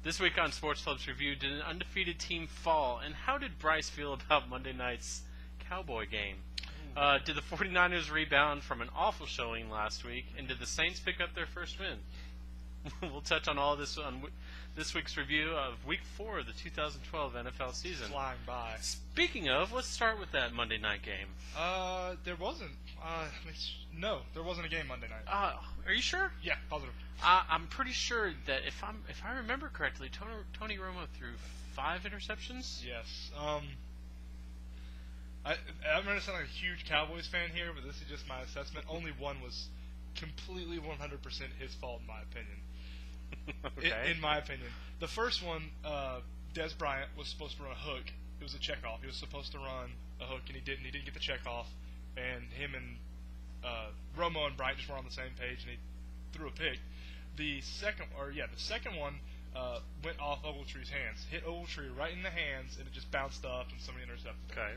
This week on Sports Club's Review, did an undefeated team fall, and how did Bryce feel about Monday night's Cowboy game? Did the 49ers rebound from an awful showing last week, and did the Saints pick up their first win? We'll touch on all this on this week's review of Week 4 of the 2012 NFL season. Flying by. Speaking of, let's start with that Monday night game. There wasn't. No, there wasn't a game Monday night. Are you sure? Yeah, positive. I'm pretty sure that if I remember correctly, Tony Romo threw 5 interceptions. Yes. I'm going to sound like a huge Cowboys fan here, but this is just my assessment. Only one was completely 100% his fault, in my opinion. Okay. In my opinion. The first one, Des Bryant was supposed to run a hook. It was a checkoff. He was supposed to run a hook, and he didn't. He didn't get the checkoff. And him and Romo and Bryant just were on the same page, and he threw a pick. The second one went off Ogletree's hands. Hit Ogletree right in the hands, and it just bounced up, and somebody intercepted it. Okay.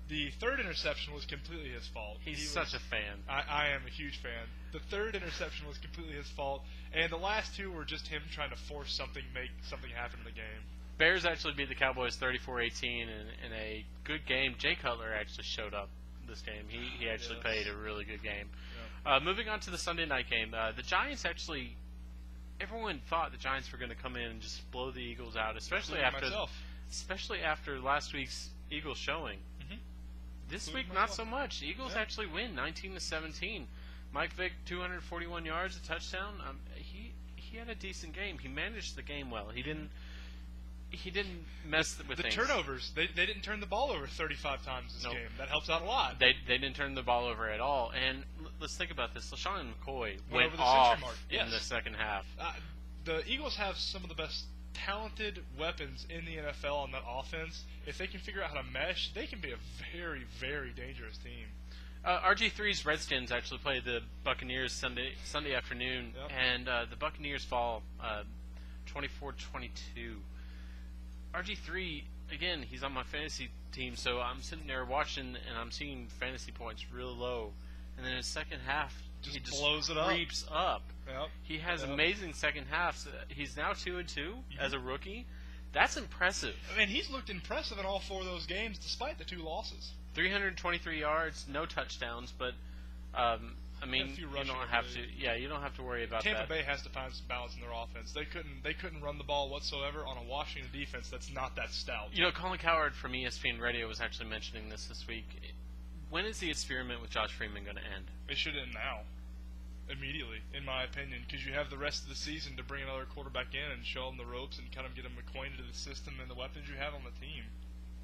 The third interception was completely his fault. He's such a fan. I am a huge fan. The third interception was completely his fault, and the last two were just him trying to force something, make something happen in the game. Bears actually beat the Cowboys 34-18 in a good game. Jay Cutler actually showed up this game. He actually played a really good game. Yeah. Moving on to the Sunday night game, the Giants actually, everyone thought the Giants were going to come in and just blow the Eagles out, especially after last week's Eagles showing. This week, not so much. Eagles actually win 19-17. Mike Vick, 241 yards, a touchdown. He had a decent game. He managed the game well. He didn't mess with things. The turnovers. They didn't turn the ball over 35 times this game. That helps out a lot. They didn't turn the ball over at all. And let's think about this. LaShawn McCoy went over the off century mark. Yes. in the second half. The Eagles have some of the best talented weapons in the NFL on that offense. If they can figure out how to mesh, they can be a very, very dangerous team. RG3's Redskins actually played the Buccaneers Sunday afternoon, and the Buccaneers fall 24-22. RG3, again, he's on my fantasy team, so I'm sitting there watching, and I'm seeing fantasy points real low. And then in the second half, he just blows it up. Creeps up. Yep. He has amazing second halves. He's now 2-2 as a rookie. That's impressive. I mean, he's looked impressive in all 4 of those games, despite the 2 losses. 323 yards, no touchdowns, but I mean, you don't have to. Yeah, you don't have to worry about that. Tampa Bay has to find some balance in their offense. They couldn't run the ball whatsoever on a Washington defense that's not that stout. You know, Colin Cowherd from ESPN Radio was actually mentioning this week. When is the experiment with Josh Freeman going to end? It should end now. Immediately, in my opinion, because you have the rest of the season to bring another quarterback in and show them the ropes and kind of get them acquainted to the system and the weapons you have on the team.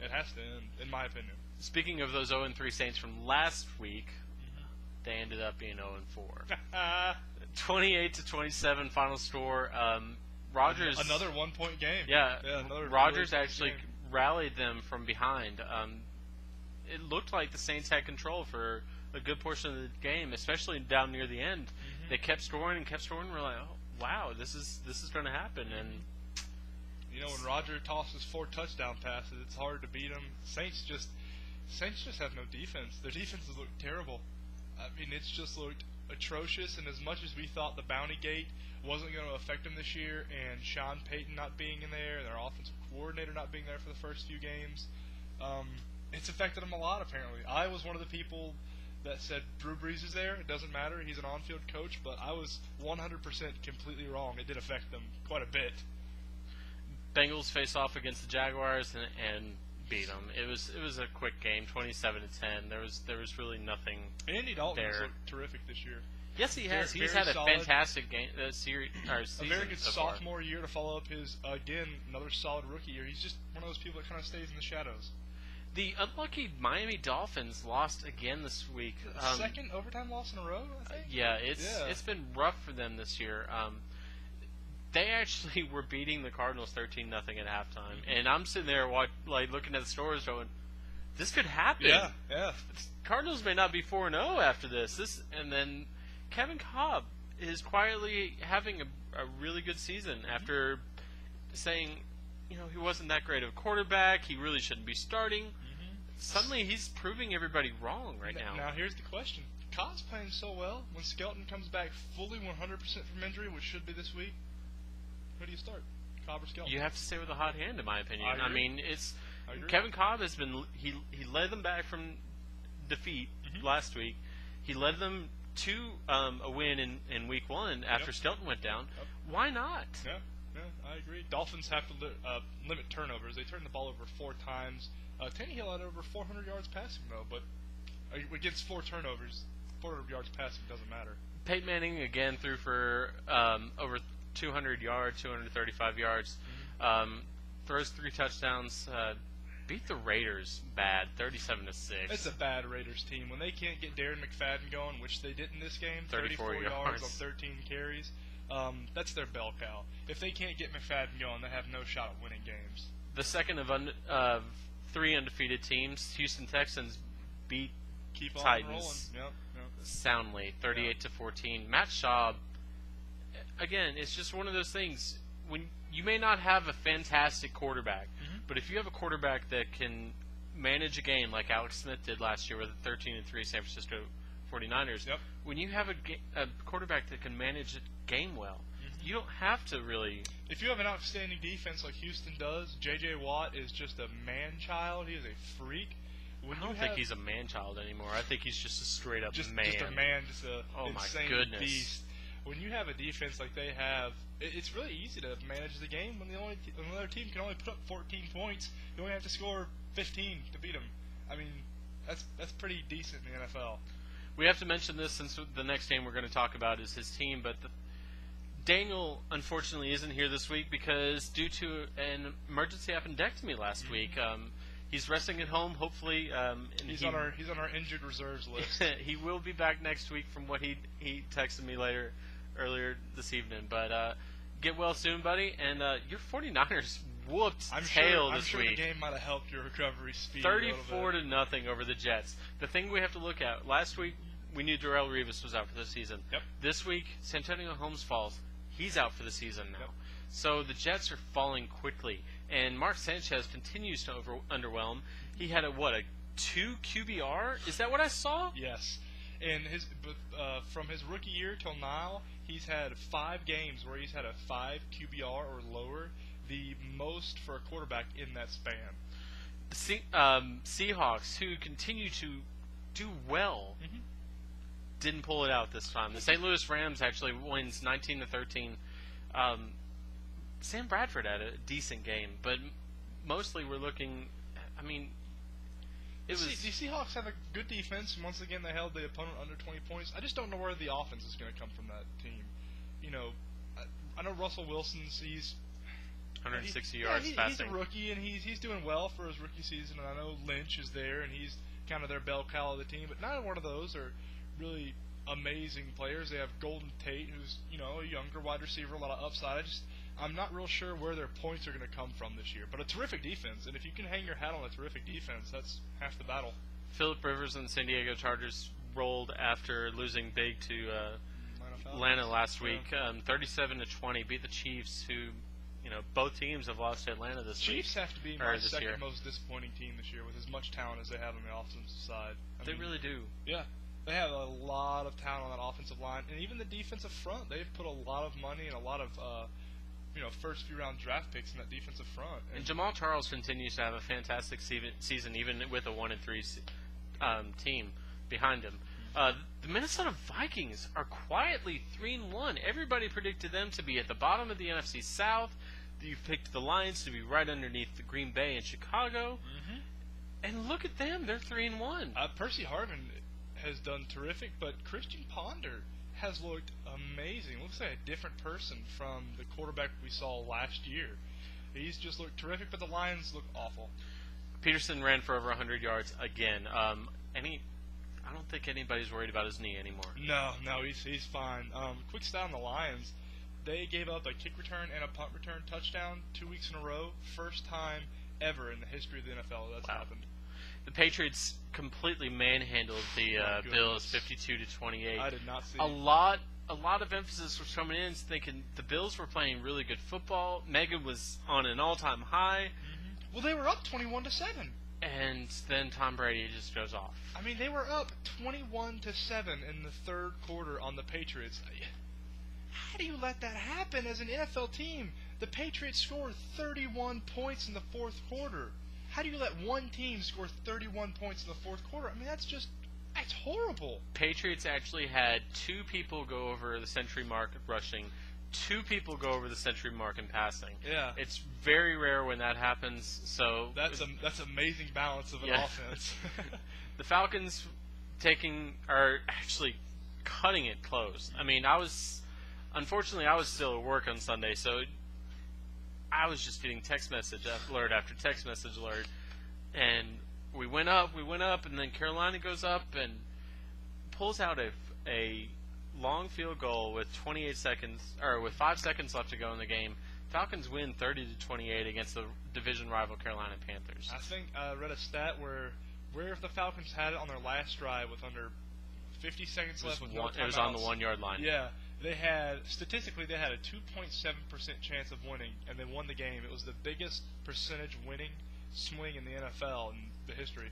It has to end, in my opinion. Speaking of those 0-3 Saints from last week, they ended up being 0-4. 28-27 final score. Rodgers, another 1-point game. Yeah, Rodgers actually rallied them from behind. It looked like the Saints had control for a good portion of the game, especially down near the end. They kept scoring and kept scoring. We're like, oh wow, this is going to happen. And you know, when Rodgers tosses 4 touchdown passes, it's hard to beat them. Saints just have no defense. Their defenses look terrible. I mean, it's just looked atrocious. And as much as we thought the bounty gate wasn't going to affect them this year, and Sean Payton not being in there, and their offensive coordinator not being there for the first few games, it's affected them a lot. Apparently, I was one of the people that said Drew Brees is there. It doesn't matter. He's an on-field coach, but I was 100% completely wrong. It did affect them quite a bit. Bengals face off against the Jaguars and beat them. It was a quick game, 27-10. There was really nothing. Andy Dalton there. has looked terrific this year. Yes, he has. He's had a fantastic game season. A very good so sophomore year to follow up his another solid rookie year. He's just one of those people that kind of stays in the shadows. The unlucky Miami Dolphins lost again this week. Second overtime loss in a row, I think? Yeah, it's been rough for them this year. They actually were beating the Cardinals 13-0 at halftime, and I'm sitting there looking at the scores going, this could happen. Yeah. Cardinals may not be 4-0 after this. And then Kevin Kolb is quietly having a really good season after saying, you know, he wasn't that great of a quarterback. He really shouldn't be starting. Suddenly, he's proving everybody wrong right now. Now, here's the question. Cobb's playing so well. When Skelton comes back fully 100% from injury, which should be this week, who do you start? Cobb or Skelton. You have to stay with a hot hand, in my opinion. I agree. mean, I agree. Kevin Cobb has been he led them back from defeat last week. He led them to a win in week 1 after Skelton went down. Yep. Why not? Yeah, I agree. Dolphins have to limit turnovers. They turned the ball over 4 times. Tannehill had over 400 yards passing, though, but against 4 turnovers, 400 yards passing doesn't matter. Peyton Manning again threw for over 200 yards, 235 yards. Throws 3 touchdowns. Beat the Raiders bad, 37-6. It's a bad Raiders team. When they can't get Darren McFadden going, which they did in this game, 34 yards on 13 carries, that's their bell cow. If they can't get McFadden going, they have no shot at winning games. The second of 3 undefeated teams, Houston Texans beat Keep on Titans rolling. Yep. soundly, 38-14. Matt Schaub, again, it's just one of those things. When you may not have a fantastic quarterback, but if you have a quarterback that can manage a game like Alex Smith did last year with the 13-3 San Francisco 49ers, when you have a quarterback that can manage a game well, you don't have to really. If you have an outstanding defense like Houston does, J.J. Watt is just a man-child. He is a freak. I don't think he's a man-child anymore. I think he's just a straight-up man. Just a man, just a insane goodness. beast. When you have a defense like they have, it's really easy to manage the game when another team can only put up 14 points. You only have to score 15 to beat them. I mean, that's pretty decent in the NFL. We have to mention this since the next game we're going to talk about is his team, but Daniel, unfortunately, isn't here this week because due to an emergency appendectomy last week, he's resting at home. Hopefully, he's on our injured reserves list. He will be back next week, from what he texted me earlier this evening. But get well soon, buddy. And your 49ers whooped tail this week. I'm sure the game might have helped your recovery speed. 34-0 over the Jets. The thing we have to look at: last week we knew Darrelle Revis was out for the season. This week, Santonio Holmes falls. He's out for the season now. So the Jets are falling quickly. And Mark Sanchez continues to underwhelm. He had a 2 QBR? Is that what I saw? Yes. And from his rookie year till now, he's had 5 games where he's had a 5 QBR or lower, the most for a quarterback in that span. The Seahawks, who continue to do well, didn't pull it out this time. The St. Louis Rams actually wins 19-13. Sam Bradford had a decent game, but mostly we're looking. I mean, the Seahawks have a good defense. Once again, they held the opponent under 20 points. I just don't know where the offense is going to come from that team. You know, I know Russell Wilson's 160 yards passing. He's a rookie, and he's doing well for his rookie season. And I know Lynch is there, and he's kind of their bell cow of the team. But neither one of those are really amazing players. They have Golden Tate, who's a younger wide receiver, a lot of upside. I'm not real sure where their points are going to come from this year. But a terrific defense, and if you can hang your hat on a terrific defense, that's half the battle. Phillip Rivers and the San Diego Chargers rolled after losing big to Atlanta last week. 37-20, beat the Chiefs, who, both teams have lost to Atlanta this week. Chiefs have to be my second most disappointing team this year with as much talent as they have on the offensive side. They really do. Yeah. They have a lot of talent on that offensive line, and even the defensive front. They've put a lot of money and a lot of first few round draft picks in that defensive front. And Jamal Charles continues to have a fantastic season, even with a 1-3 team behind him. The Minnesota Vikings are quietly 3-1. Everybody predicted them to be at the bottom of the NFC South. You picked the Lions to be right underneath the Green Bay and Chicago. And look at them; they're 3-1. Percy Harvin has done terrific, but Christian Ponder has looked amazing. Looks like a different person from the quarterback we saw last year. He's just looked terrific, but the Lions look awful. Peterson ran for over 100 yards again. I don't think anybody's worried about his knee anymore. No, he's fine. Quick stat on the Lions. They gave up a kick return and a punt return touchdown 2 weeks in a row. First time ever in the history of the NFL that's happened. The Patriots completely manhandled the Bills 52-28. I did not see a lot of emphasis was coming in thinking the Bills were playing really good football. Megan was on an all-time high. Well, they were up 21-7. And then Tom Brady just goes off. I mean, they were up 21-7 in the third quarter on the Patriots. How do you let that happen as an NFL team? The Patriots scored 31 points in the fourth quarter. How do you let one team score 31 points in the fourth quarter? I mean, that's horrible. Patriots actually had 2 people go over the century mark rushing, 2 people go over the century mark in passing. Yeah. It's very rare when that happens. So that's amazing balance of an offense. The Falcons are actually cutting it close. I mean, unfortunately I was still at work on Sunday, so I was just getting text message alert after text message alert, and we went up, and then Carolina goes up and pulls out a long field goal with 5 seconds left to go in the game. Falcons win 30-28 against the division rival Carolina Panthers. I think I read a stat where if the Falcons had it on their last drive with under 50 seconds left with no timeouts, it was on the 1-yard line. Yeah. Statistically, they had a 2.7% chance of winning, and they won the game. It was the biggest percentage winning swing in the NFL in the history.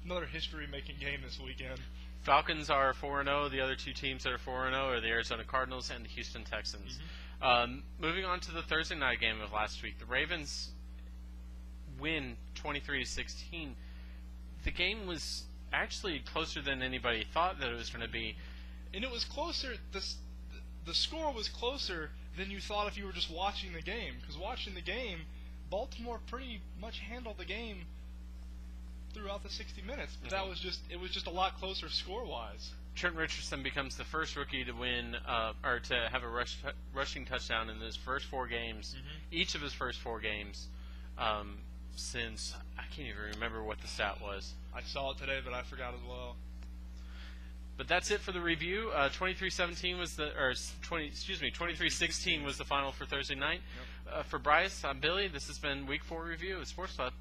Another history-making game this weekend. Falcons are 4-0. The other 2 teams that are 4-0 are the Arizona Cardinals and the Houston Texans. Mm-hmm. Moving on to the Thursday night game of last week, the Ravens win 23-16. The game was actually closer than anybody thought that it was going to be. And it was closer. The score was closer than you thought if you were just watching the game. Because watching the game, Baltimore pretty much handled the game throughout the 60 minutes. But it was just a lot closer score-wise. Trent Richardson becomes the first rookie to win or to have a rushing touchdown in his first 4 games, each of his first 4 games, since I can't even remember what the stat was. I saw it today, but I forgot as well. But that's it for the review. 23-16 was the final for Thursday night. Yep. For Bryce, I'm Billy. This has been Week 4 review of Sports Club.